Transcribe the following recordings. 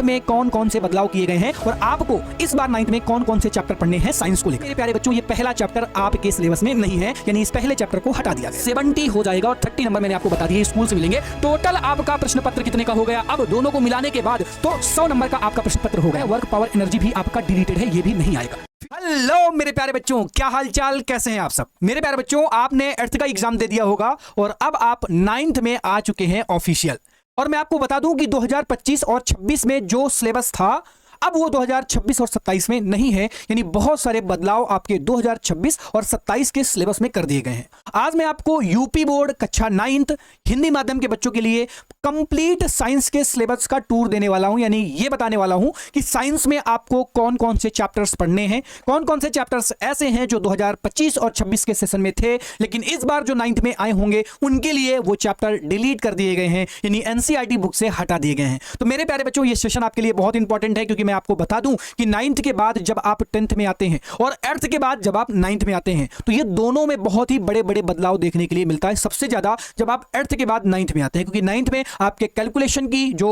में कौन कौन से बदलाव किए गए हैं और आपको इस बार 9th में कौन कौन से चैप्टर पढ़ने हैं साइंस को लेकर। मेरे प्यारे बच्चों, ये पहला चैप्टर आपके सिलेबस में नहीं है, यानी इस पहले चैप्टर को हटा दिया गया। 70 हो जाएगा और 30 नंबर मैंने आपको बता दिया स्कूल से मिलेंगे। टोटल आपका प्रश्न पत्र कितने का हो गया? अब दोनों को मिलाने के बाद तो 100 नंबर का आपका प्रश्न पत्र हो गया। वर्क पावर एनर्जी भी आपका डिलीटेड है, ये भी नहीं आएगा। हेलो मेरे प्यारे बच्चों, क्या हालचाल, कैसे हैं आप सब? मेरे प्यारे बच्चों, आपने 8th का एग्जाम दे दिया होगा और अब आप 9th में आ चुके हैं ऑफिशियल। और मैं आपको बता दूं कि 2025 और 26 में जो सिलेबस था अब वो 2026 और 27 में नहीं है, यानी बहुत सारे बदलाव आपके 2026 और 27 के सिलेबस में कर दिए गए हैं। आज मैं आपको यूपी बोर्ड कक्षा 9th हिंदी माध्यम के बच्चों के लिए कंप्लीट साइंस के सिलेबस का टूर देने वाला हूं, यानी ये बताने वाला हूं कि साइंस में आपको कौन कौन से चैप्टर्स पढ़ने हैं, कौन कौन से चैप्टर्स ऐसे हैं जो 2025 और 26 के सेशन में थे लेकिन इस बार जो 9th में आए होंगे उनके लिए वो चैप्टर डिलीट कर दिए गए हैं, यानी एनसीईआरटी बुक से हटा दिए गए हैं। तो मेरे प्यारे बच्चों, ये सेशन आपके लिए बहुत इंपॉर्टेंट है, क्योंकि मैं आपको बता दूं कि 9th के बाद जब आप 10th में आते हैं और 8th के बाद जब आप 9th में आते हैं तो ये दोनों में बहुत ही बड़े बड़े बदलाव देखने के लिए मिलता है। सबसे ज्यादा जब आप 8th के बाद 9th में आते हैं, क्योंकि 9th में आपके कैलकुलेशन की जो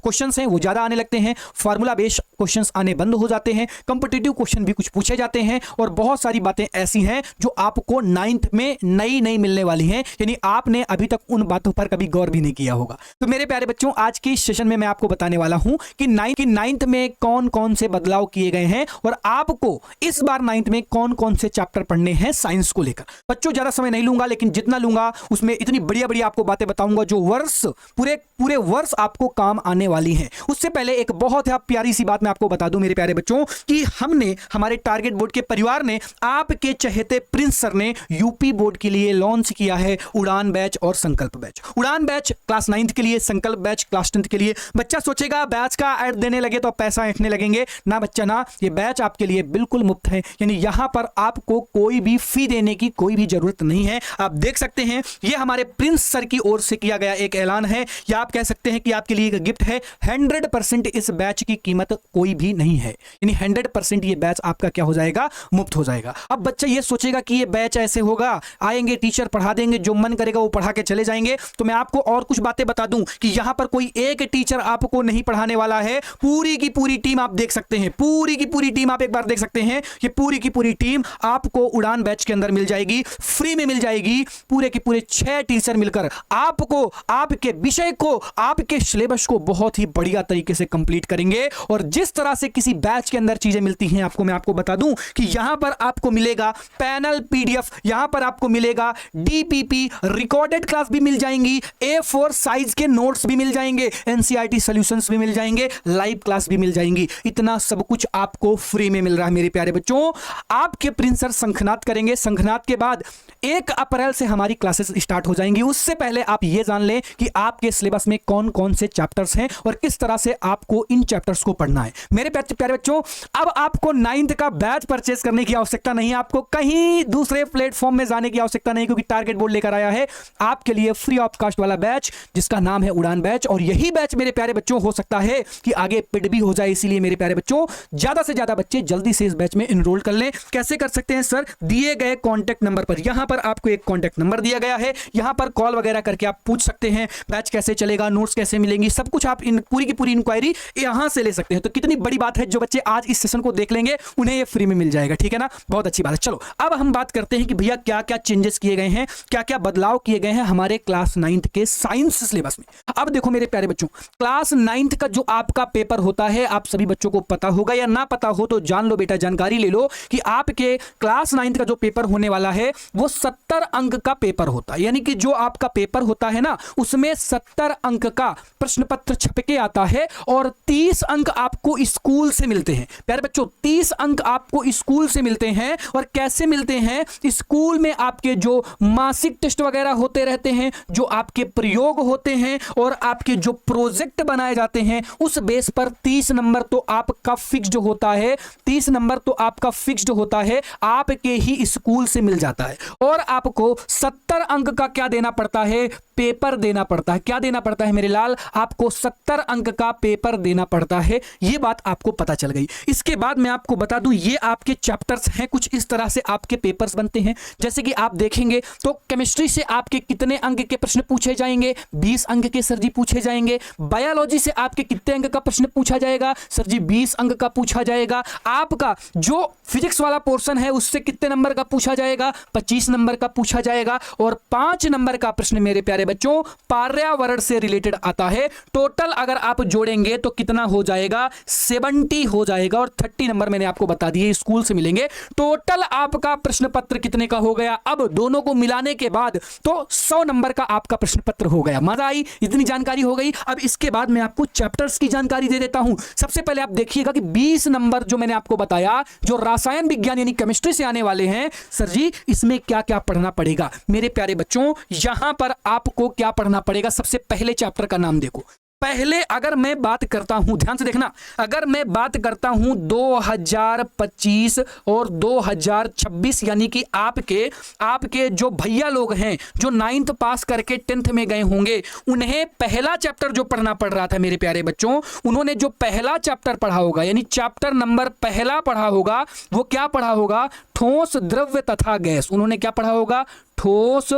क्वेश्चंस हैं वो ज्यादा आने लगते हैं, फार्मूला बेस्ड क्वेश्चंस आने बंद हो जाते हैं, कॉम्पिटिटिव क्वेश्चन भी कुछ पूछे जाते हैं और बहुत सारी बातें ऐसी हैं जो आपको 9th में नई मिलने वाली हैं, यानी आपने अभी तक उन बातों पर कभी गौर भी नहीं किया होगा। तो मेरे प्यारे बच्चों, आज की सेशन में मैं आपको बताने वाला हूं कि 9th में कौन कौन से बदलाव किए गए हैं और आपको इस बार 9th में कौन कौन से चैप्टर पढ़ने हैं साइंस को लेकर। बच्चों, ज्यादा समय नहीं लूंगा, लेकिन जितना लूंगा उसमें इतनी बढ़िया बढ़िया आपको बातें बताऊंगा जो वर्ष पूरे वर्ष आपको काम आने वाली हैं। उससे पहले एक बहुत ही प्यारी सी बात मैं आपको बता दूं मेरे प्यारे बच्चों, कि हमने हमारे टारगेट बोर्ड के परिवार ने, आपके चहेते प्रिंस सर ने यूपी बोर्ड के लिए लॉन्च किया है उड़ान बैच और संकल्प बैच। उड़ान बैच क्लास 9th के लिए, संकल्प बैच क्लास 10th के लिए। बच्चा सोचेगा बैच का ऐड देने लगे तो पैसा ऐंठने लगेंगे। ना बच्चा ना, ये बैच आपके लिए बिल्कुल मुफ्त है, यानी यहां पर आपको कोई भी फी देने की कोई भी जरूरत नहीं है। आप देख सकते हैं ये हमारे प्रिंस सर की ओर से किया गया एक ऐलान है, या आप कह सकते हैं कि आपके लिए एक गिफ्ट है। 100% इस बैच की कीमत कोई भी नहीं है, यानी 100% ये बैच आपका क्या हो जाएगा, मुफ्त हो जाएगा। अब बच्चा ये सोचेगा कि ये बैच ऐसे होगा, आएंगे टीचर पढ़ा देंगे, जो मन करेगा वो पढ़ा के चले जाएंगे। तो मैं आपको और कुछ बातें बता दूं कि यहां पर कोई एक टीचर आपको नहीं पढ़ाने वाला है, पूरी की पूरी टीम आप देख सकते हैं, पूरी की पूरी टीम आप एक बार देख सकते हैं, ये पूरी की पूरी टीम आपको उड़ान बैच के अंदर मिल जाएगी, फ्री में मिल जाएगी। पूरे के पूरे 6 टीचर मिलकर आपको आपके विषय को, आपके सिलेबस को बहुत ही बढ़िया तरीके से कंप्लीट करेंगे। और जिस तरह से किसी बैच के अंदर चीजें मिलती हैं आपको, मैं आपको बता दूं कि यहां पर आपको मिलेगा पैनल पीडीएफ, यहां पर आपको मिलेगा डीपीपी, रिकॉर्डेड क्लास भी मिल जाएंगी, A4 साइज के नोट्स भी मिल जाएंगे, एनसीईआरटी सॉल्यूशंस भी मिल जाएंगे, लाइव क्लास भी मिल जाएंगी। इतना सब कुछ आपको फ्री में मिल रहा है मेरे प्यारे बच्चों। आपके प्रिंस सर संखनाद करेंगे, संखनाद के बाद 1 अप्रैल से हमारी क्लासेस स्टार्ट हो जाएंगी। उससे पहले आप ये जान लें कि आपके सिलेबस में कौन कौन से चैप्टर्स हैं और किस तरह से आपको इन चैप्टर्स को पढ़ना है। मेरे प्यारे बच्चों, अब आपको 9th का बैच परचेस करने की आवश्यकता नहीं है, आपको कहीं दूसरे प्लेटफॉर्म में जाने की आवश्यकता नहीं, क्योंकि टारगेट बोर्ड लेकर आया है आपके लिए फ्री ऑफ कॉस्ट वाला बैच जिसका नाम है उड़ान बैच। और यही बैच मेरे प्यारे बच्चों हो सकता है कि आगे पेड भी हो जाए, इसीलिए मेरे प्यारे बच्चों ज्यादा से ज्यादा बच्चे जल्दी से इस बैच में एनरोल कर लें। कैसे कर सकते हैं सर? दिए गए कॉन्टैक्ट नंबर पर, यहां पर आपको एक कॉन्टैक्ट नंबर दिया गया है, यहां पर कॉल वगैरह करके आप पूछ सकते हैं बैच कैसे चलेगा, नोट्स कैसे मिलेंगी, सब कुछ आप इन पूरी की पूरी इंक्वायरी यहां से ले सकते हैं। तो कितनी बड़ी बात है, जो बच्चे आज इस सेशन को देख लेंगे उन्हें ये फ्री में मिल जाएगा, ठीक है ना? बहुत अच्छी बात है। चलो अब हम बात करते हैं कि भैया क्या क्या चेंजेस किए गए हैं, क्या क्या बदलाव किए गए हैं हमारे क्लास 9th के साइंस सिलेबस में। अब देखो मेरे प्यारे बच्चों, क्लास 9th का जो आपका पेपर होता है, आप सभी बच्चों को पता होगा या ना पता हो तो जान लो बेटा, जानकारी ले लो कि आपके क्लास 9th का जो पेपर होने वाला है वो 70 अंक का पेपर होता है। यानी कि जो आपका पेपर होता है ना, उसमें 70 अंक का प्रश्न पत्र छप के आता है और 30 अंक आपको स्कूल से मिलते हैं। प्यारे बच्चों, 30 अंक आपको स्कूल से मिलते हैं। और कैसे मिलते हैं? स्कूल में आपके जो मासिक टेस्ट वगैरह होते रहते हैं, जो आपके प्रयोग होते हैं और आपके जो प्रोजेक्ट बनाए जाते हैं, उस बेस पर 30 नंबर तो आपका फिक्स्ड होता है, 30 नंबर तो आपका फिक्स्ड होता है, आपके ही स्कूल से मिल जाता है। और आपको 70 अंक का क्या देना पड़ता है? पेपर देना पड़ता है। क्या देना पड़ता है मेरे लाल? आपको 70 अंक का पेपर देना पड़ता है, ये बात आपको पता चल गई। इसके बाद मैं आपको बता दूं, ये आपके चैप्टर्स हैं, कुछ इस तरह से आपके पेपर्स बनते हैं। जैसे कि आप देखेंगे तो केमिस्ट्री से आपके कितने अंक के प्रश्न पूछे जाएंगे? 20 अंक के सर जी पूछे जाएंगे। बायोलॉजी से आपके कितने अंक का प्रश्न पूछा जाएगा? सर जी 20 अंक का पूछा जाएगा। आपका जो फिजिक्स वाला पोर्शन है उससे कितने नंबर का पूछा जाएगा? 25 नंबर का पूछा जाएगा। और 5 नंबर का प्रश्न मेरे प्यारे बच्चों पर्यावरण से रिलेटेड आता है। टोटल अगर आप जोड़ेंगे तो कितना हो जाएगा? 70 हो जाएगा। और 30 नंबर मैंने आपको बता दिए स्कूल से मिलेंगे। टोटल आपका प्रश्न पत्र कितने का हो गया? अब दोनों को मिलाने के बाद तो 100 नंबर का आपका प्रश्न पत्र हो गया। मजा आई? इतनी जानकारी हो गई। अब इसके बाद मैं आपको चैप्टर्स की जानकारी दे देता हूं। सबसे पहले आप देखिएगा कि 20 नंबर जो मैंने आपको बताया, जो रसायन विज्ञान यानी केमिस्ट्री से आने वाले हैं, सर जी इसमें क्या क्या पढ़ना पड़ेगा? मेरे प्यारे बच्चों यहां पर आपको क्या पढ़ना पड़ेगा? सबसे पहले चैप्टर का नाम देखो। पहले अगर मैं बात करता हूं, ध्यान से देखना, अगर मैं बात करता हूं 2025 और 2026 यानी कि आपके जो भैया लोग हैं जो 9th पास करके 10th में गए होंगे, उन्हें पहला चैप्टर जो पढ़ना पड़ रहा था मेरे प्यारे बच्चों, उन्होंने जो पहला चैप्टर पढ़ा होगा यानी चैप्टर नंबर पहला पढ़ा होगा, वो क्या पढ़ा होगा? ठोस, द्रव्य तथा गैस। उन्होंने क्या पढ़ा होगा? ठोस,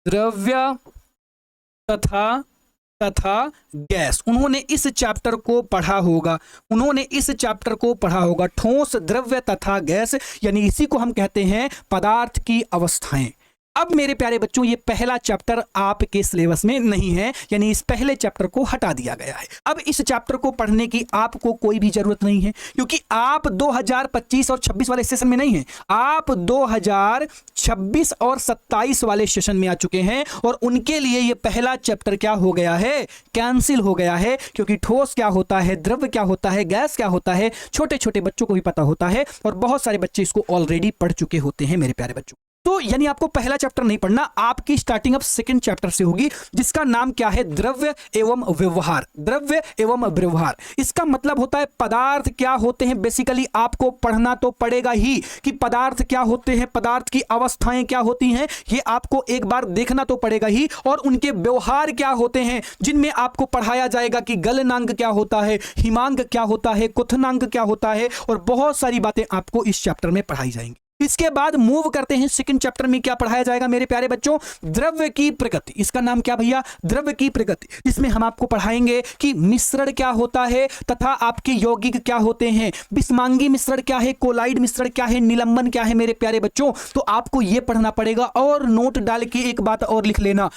द्रव्य तथा गैस। उन्होंने इस चैप्टर को पढ़ा होगा। ठोस, द्रव्य तथा गैस, यानी इसी को हम कहते हैं पदार्थ की अवस्थाएं। अब मेरे प्यारे बच्चों ये पहला चैप्टर आपके सिलेबस में नहीं है, यानी इस पहले चैप्टर को हटा दिया गया है। अब इस चैप्टर को पढ़ने की आपको कोई भी जरूरत नहीं है, क्योंकि आप 2025 और 26 वाले सेशन में नहीं हैं, आप 2026 और 27 वाले सेशन में आ चुके हैं। और उनके लिए ये पहला चैप्टर क्या हो गया है? कैंसिल हो गया है, क्योंकि ठोस क्या होता है, द्रव्य क्या होता है, गैस क्या होता है, छोटे छोटे बच्चों को भी पता होता है और बहुत सारे बच्चे इसको ऑलरेडी पढ़ चुके होते हैं मेरे प्यारे बच्चों। तो यानी आपको पहला चैप्टर नहीं पढ़ना, आपकी स्टार्टिंग अब सेकंड चैप्टर से होगी, जिसका नाम क्या है? द्रव्य एवं व्यवहार। द्रव्य एवं व्यवहार, इसका मतलब होता है पदार्थ क्या होते हैं। बेसिकली आपको पढ़ना तो पड़ेगा ही कि पदार्थ क्या होते हैं, पदार्थ की अवस्थाएं क्या होती हैं, ये आपको एक बार देखना तो पड़ेगा ही। और उनके व्यवहार क्या होते हैं, जिनमें आपको पढ़ाया जाएगा कि गलनांक क्या होता है, हिमांक क्या होता है, क्वथनांक क्या होता है, और बहुत सारी बातें आपको इस चैप्टर में पढ़ाई जाएंगी। इसके बाद मूव करते हैं सेकंड चैप्टर में। क्या पढ़ाया जाएगा मेरे प्यारे बच्चों? द्रव्य की प्रकृति। इसका नाम क्या भैया? द्रव्य की प्रकृति। इसमें हम आपको पढ़ाएंगे कि मिश्रण क्या होता है तथा आपके यौगिक क्या होते हैं, बिस्मांगी मिश्रण क्या है, कोलाइड मिश्रण क्या है, निलंबन क्या है मेरे प्यारे बच्चों। तो आपको यह पढ़ना पड़ेगा। और नोट डाल के एक बात और लिख लेना,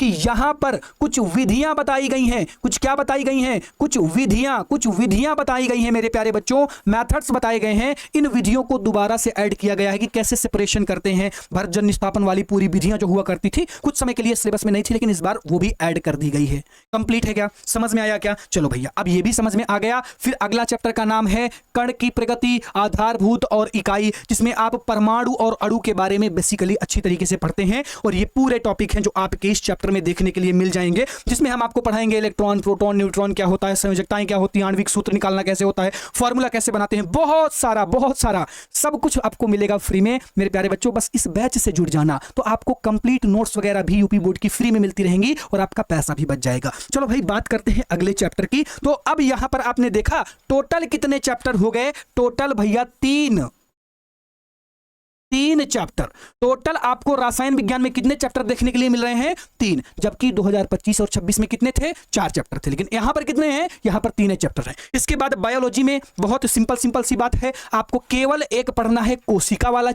कि यहां पर कुछ विधियां बताई गई हैं। कुछ क्या बताई गई हैं? कुछ विधियां बताई गई हैं मेरे प्यारे बच्चों, मेथड्स बताए गए हैं। इन विधियों को दोबारा से ऐड किया गया है कि कैसे सेपरेशन करते हैं। भरजन निष्पापन वाली पूरी विधियां जो हुआ करती थी, कुछ समय के लिए सिलेबस में नहीं थी, लेकिन इस बार वो भी ऐड कर दी गई है। कंप्लीट है क्या? समझ में आया क्या? चलो भैया, अब ये भी समझ में आ गया। फिर अगला चैप्टर का नाम है कण की प्रगति, आधारभूत और इकाई, जिसमें आप परमाणु और अणु के बारे में बेसिकली अच्छी तरीके से पढ़ते हैं। और ये पूरे टॉपिक हैं जो आपके इस चैप्टर में देखने के लिए मिल जाएंगे, जिसमें हम आपको पढ़ाएंगे इलेक्ट्रॉन, प्रोटॉन, न्यूट्रॉन क्या होता है, संयोजकताएं क्या होती हैं, आणविक सूत्र निकालना कैसे होता है, फॉर्मूला कैसे बनाते हैं, बहुत सारा सब कुछ आपको मिलेगा फ्री में मेरे प्यारे बच्चों। बस इस बैच से जुड़ जाना, तो आपको कंप्लीट नोट्स वगैरह भी यूपी बोर्ड की फ्री में मिलती रहेंगी और आपका पैसा भी बच जाएगा। चलो भाई, बात करते हैं अगले चैप्टर की। तो अब यहां पर आपने देखा टोटल कितने चैप्टर हो गए? टोटल भैया 3 चैप्टर। टोटल आपको रसायन विज्ञान में कितने चैप्टर देखने के लिए मिल रहे हैं? 3। जबकि 2025 और 26 में कितने थे? 4 चैप्टर थे, लेकिन यहां पर कितने हैं? यहां पर 3 चैप्टर हैं। इसके बाद बायोलॉजी में बहुत सिंपल सी बात है, आपको केवल एक पढ़ना है, कोशिका वाला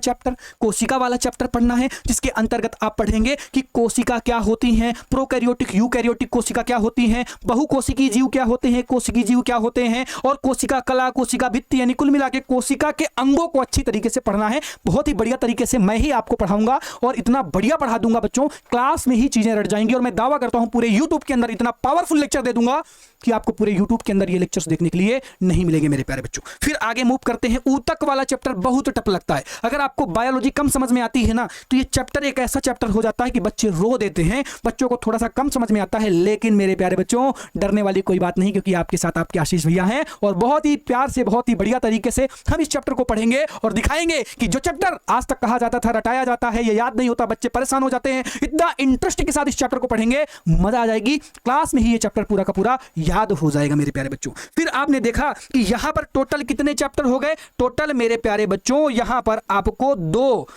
चैप्टर पढ़ना है, जिसके अंतर्गत आप पढ़ेंगे कि कोशिका क्या होती हैं, प्रोकैरियोटिक, यूकैरियोटिक कोशिका क्या होती हैं, बहुकोशिकीय जीव क्या होते हैं, कोशिकीय जीव क्या होते हैं, और कोशिका कला, कोशिका भित्ति, यानी कुल मिला के कोशिका के अंगों को अच्छी तरीके से पढ़ना है। बहुत ही बढ़िया तरीके से मैं ही आपको पढ़ाऊंगा और इतना बढ़िया पढ़ा दूंगा बच्चों, क्लास में ही चीजें रट जाएंगी। और मैं दावा करता हूं पूरे YouTube के अंदर इतना पावरफुल लेक्चर दे दूंगा कि आपको पूरे YouTube के अंदर ये लेक्चर्स देखने के लिए नहीं मिलेंगे मेरे प्यारे बच्चों। फिर आगे मूव करते हैं। ऊतक वाला चैप्टर बहुत टफ लगता है। अगर आपको बायोलॉजी कम समझ में आती है ना, तो ये चैप्टर एक ऐसा चैप्टर हो जाता है कि बच्चे रो देते हैं, बच्चों को थोड़ा सा कम समझ में आता है। लेकिन मेरे प्यारे बच्चों, डरने वाली कोई बात नहीं, क्योंकि आपके साथ आपके आशीष भैया हैं और बहुत ही प्यार से, बहुत ही बढ़िया तरीके से हम इस चैप्टर को पढ़ेंगे और दिखाएंगे कि जो चैप्टर आज तक कहा जाता था रटाया जाता है, ये याद नहीं होता, बच्चे परेशान हो जाते हैं। इतना इंटरेस्ट के साथ इस चैप्टर को पढ़ेंगे, मजा आ जाएगी, क्लास में ही ये चैप्टर पूरा का पूरा याद हो जाएगा मेरे प्यारे बच्चों। फिर आपने देखा कि यहां पर टोटल कितने चैप्टर हो गए, टोटल मेरे प्यारे बच्चों यहां पर आपको दो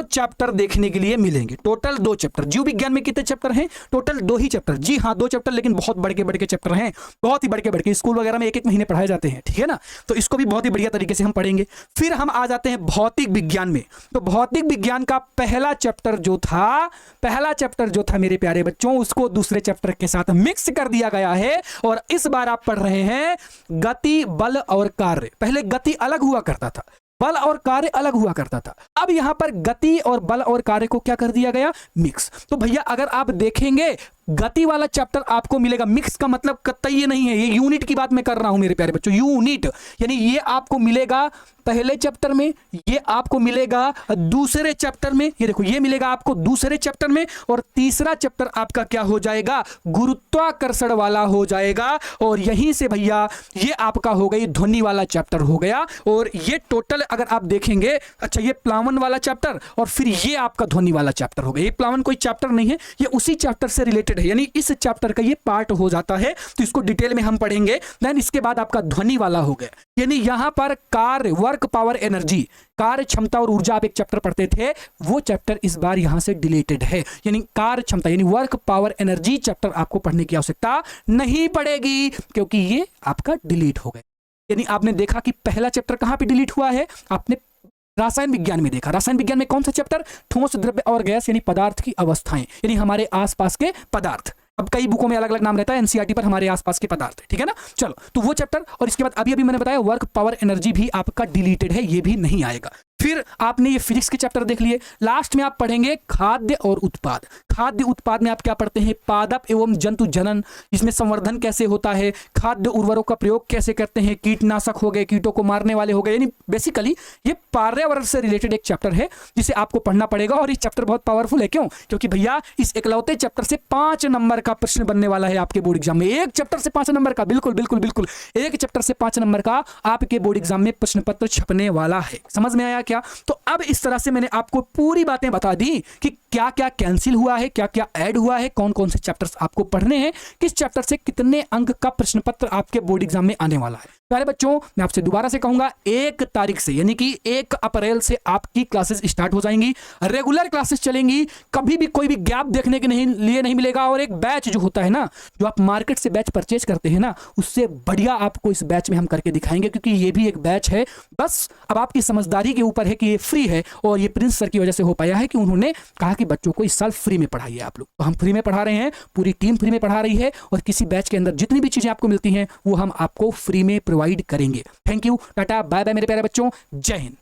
चैप्टर देखने के लिए मिलेंगे। Total 2 chapter. जीव विज्ञान में कितने चैप्टर हैं? टोटल 2 ही चैप्टर। जी हाँ, 2 चैप्टर, लेकिन बहुत बड़े के चैप्टर हैं, बहुत ही बड़े के। स्कूल वगैरह में 1-1 महीने पढ़ाए जाते हैं, ठीक है ना। तो इसको भी बहुत ही बढ़िया तरीके से हम पढ़ेंगे। फिर हम आ जाते हैं भौतिक विज्ञान में। तो भौतिक विज्ञान का पहला चैप्टर जो था मेरे प्यारे बच्चों, उसको दूसरे चैप्टर के साथ मिक्स कर दिया गया है। और इस बार आप पढ़ रहे हैं गति, बल और कार्य। पहले गति अलग हुआ करता था, बल और कार्य अलग हुआ करता था। अब यहां पर गति और बल और कार्य को क्या कर दिया गया? मिक्स। तो भैया अगर आप देखेंगे गति वाला चैप्टर आपको मिलेगा, मिक्स का मतलब कतई ये नहीं है, ये यूनिट की बात मैं कर रहा हूं मेरे प्यारे बच्चों, यूनिट, यानी ये आपको मिलेगा पहले चैप्टर में, ये आपको मिलेगा दूसरे चैप्टर में, ये देखो ये मिलेगा आपको दूसरे चैप्टर में, और तीसरा चैप्टर आपका क्या हो जाएगा? गुरुत्वाकर्षण वाला हो जाएगा। और यहीं से भैया ये आपका हो गई ध्वनि वाला चैप्टर हो गया। और ये टोटल अगर आप देखेंगे, अच्छा ये प्लावन वाला चैप्टर और फिर ये आपका ध्वनि वाला चैप्टर हो गया। ये प्लावन कोई चैप्टर नहीं है, ये उसी चैप्टर से रिलेटेड है, यानी इस चैप्टर का ये पार्ट हो जाता है। तो इसको डिटेल में हम पढ़ेंगे। देन इसके बाद आपका ध्वनि वाला हो गया, यानी यहां पर कार्य, वर्क, पावर, एनर्जी, कार्य क्षमता और ऊर्जा आप एक चैप्टर पढ़ते थे, वो चैप्टर इस बार यहां से डिलीटेड है। यानी कार्य क्षमता यानी वर्क, पावर, एनर्जी चैप्टर आपको पढ़ने की आवश्यकता नहीं पड़ेगी, क्योंकि ये आपका डिलीट हो गया। यानी आपने देखा कि पहला चैप्टर कहां पे डिलीट हुआ है? आपने रासायन विज्ञान में देखा। रासायन विज्ञान में कौन सा चैप्टर? ठोस, द्रव्य और गैस, यानी पदार्थ की अवस्थाएं, यानी हमारे आसपास के पदार्थ। अब कई बुकों में अलग अलग नाम रहता है, एनसीईआरटी पर हमारे आसपास के पदार्थ, ठीक है ना। चलो, तो वो चैप्टर, और इसके बाद अभी मैंने बताया वर्क, पावर, एनर्जी भी आपका डिलीटेड है, ये भी नहीं आएगा। फिर आपने ये फिजिक्स के चैप्टर देख लिए। लास्ट में आप पढ़ेंगे खाद्य और उत्पाद। खाद्य उत्पाद में आप क्या पढ़ते हैं? पादप एवं जंतु जनन, इसमें संवर्धन कैसे होता है, खाद्य उर्वरकों का प्रयोग कैसे करते हैं, कीटनाशक हो गए, कीटों को मारने वाले हो गए, यानी बेसिकली ये पर्यावरण से रिलेटेड एक चैप्टर है जिसे आपको पढ़ना पड़ेगा। और ये चैप्टर बहुत पावरफुल है, क्यों? क्योंकि भैया इस इकलौते चैप्टर से 5 नंबर का प्रश्न बनने वाला है आपके बोर्ड एग्जाम में। एक चैप्टर से 5 नंबर का, बिल्कुल बिल्कुल बिल्कुल, एक चैप्टर से 5 नंबर का आपके बोर्ड एग्जाम में प्रश्न पत्र छपने वाला है। समझ में आया क्या? तो अब इस तरह से मैंने आपको पूरी बातें बता दी कि क्या क्या कैंसिल हुआ है, क्या क्या ऐड हुआ है, कौन कौन से चैप्टर्स आपको पढ़ने हैं, किस चैप्टर से कितने अंक का प्रश्न पत्र आपके बोर्ड एग्जाम में आने वाला है। प्यारे बच्चों, मैं आपसे दोबारा से कहूंगा 1 तारीख से, यानी कि 1 अप्रैल से आपकी क्लासेस स्टार्ट हो जाएंगी, रेगुलर क्लासेस चलेंगी, कभी भी कोई भी गैप देखने के लिए नहीं मिलेगा। और एक बैच जो होता है ना, जो आप मार्केट से बैच परचेज करते हैं ना, उससे बढ़िया आपको इस बैच में हम करके दिखाएंगे, क्योंकि ये भी एक बैच है। बस अब आपकी समझदारी के ऊपर है कि ये फ्री है, और ये प्रिंस सर की वजह से हो पाया है कि उन्होंने कहा कि बच्चों को इस साल फ्री में पढ़ाइए आप लोग। तो हम फ्री में पढ़ा रहे हैं, पूरी टीम फ्री में पढ़ा रही है, और किसी बैच के अंदर जितनी भी चीजें आपको मिलती हैं वो हम आपको फ्री में प्रोवाइड करेंगे। Thank you, tata, bye bye मेरे प्यारे बच्चों, जय हिंद।